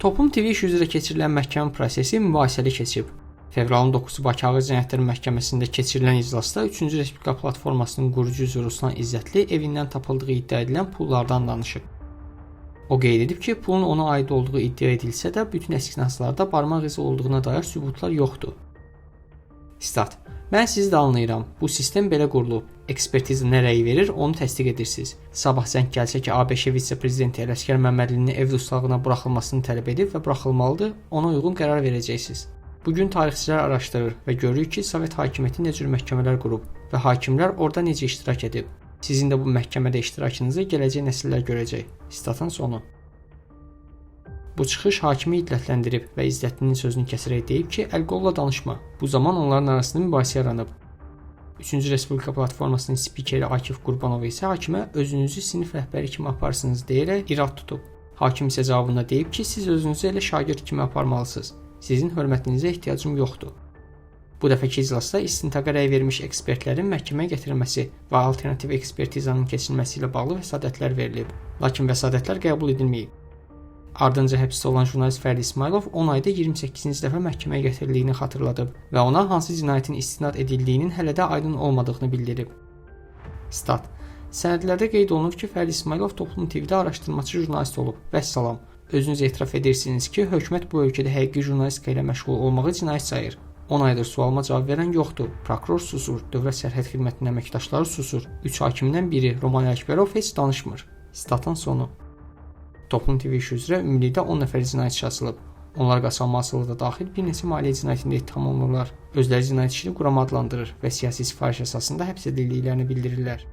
Toplum TV işi üzrə keçirilən məhkəmə prosesi mübahisəli keçib. Fevralın 9-u Bakı Ağır Cinayətlər Məhkəməsində keçirilən iclasda 3-cü Respublika platformasının qurucu üzvü Ruslan İzzətli evindən tapıldığı iddia edilən pullardan danışıb. O qeyd edib ki, pulun ona aid olduğu iddia edilsə də, bütün əskinaslarda barmaq izi olduğuna dair sübutlar yoxdur. Stat: Mən sizi də anlayıram. Bu sistem belə qurulub. Ekspertiza nə rəy verir, onu təsdiq edirsiniz. Sabah zəng gəlsə ki, ABŞ vitse-prezidenti Ələsgər Məmmədlinin ev dustaqlığına buraxılmasını tələb edib və buraxılmalıdır, ona uyğun qərar verəcəksiniz. Bugün tarixçilər araşdırır və görür ki, Sovet hakimiyyəti nə cür məhkəmələr qurub və hakimlər orada necə iştirak edib. Sizin də bu məhkəmədə iştirakınızı gələcək nəsillər görəcək. Statın sonu. Bu çıxış hakimi iddətləndirib və İzzətlinin sözünü kəsərək deyib ki, əl-qolla danışma. Bu zaman onların arasında mübahisə yaranıb. 3-cü Respublika platformasının spikeri Akif Qurbanov isə hakimə özünüzü sinif rəhbəri kimi aparsınız deyərək irad tutub. Hakim isə cavabında deyib ki, siz özünüzü elə şagird kimi aparmalısınız. Sizin hörmətinizə ehtiyacım yoxdur. Bu dəfəki iclasda istintaqa rəy vermiş ekspertlərin məhkəməyə gətirilməsi və alternativ ekspertizanın keçirilməsi ilə bağlı vəsadətlər verilib. Lakin vəsadətlər qəbul edilməyib. Ardınca həbsdə olan jurnalist Fərdi İsmailov 10 ayda 28-ci dəfə məhkəməyə gətirildiyini xatırladıb və ona hansı cinayətin istinad edildiyinin hələ də aydın olmadığını bildirib. Stat: Sənədlərdə qeyd olunur ki, Fərdi İsmailov Toplum TV-də araşdırmaçı jurnalist olub. Vəssalam. Özünüz etiraf edirsiniz ki, hökumət bu ölkədə həqiqi jurnalistika ilə məşğul olmağı cinayət sayır. 10 aydır sualıma cavab verən yoxdur. Prokuror susur, Dövlət Sərhəd Xidmətinin əməkdaşları susur. 3 hakimdən biri Roman Əkbərov heç danışmır. Statın sonu. Toplum TV işi üzrə ümumilikdə 10 nəfər cinayətçi açılıb. Onlar qaçılmazlığı da daxil bir neçə maliyyə cinayətində ittiham olunurlar. Özləri cinayət işini qurama adlandırır və siyasi sifariş əsasında həbs edildiklərini bildirirlər.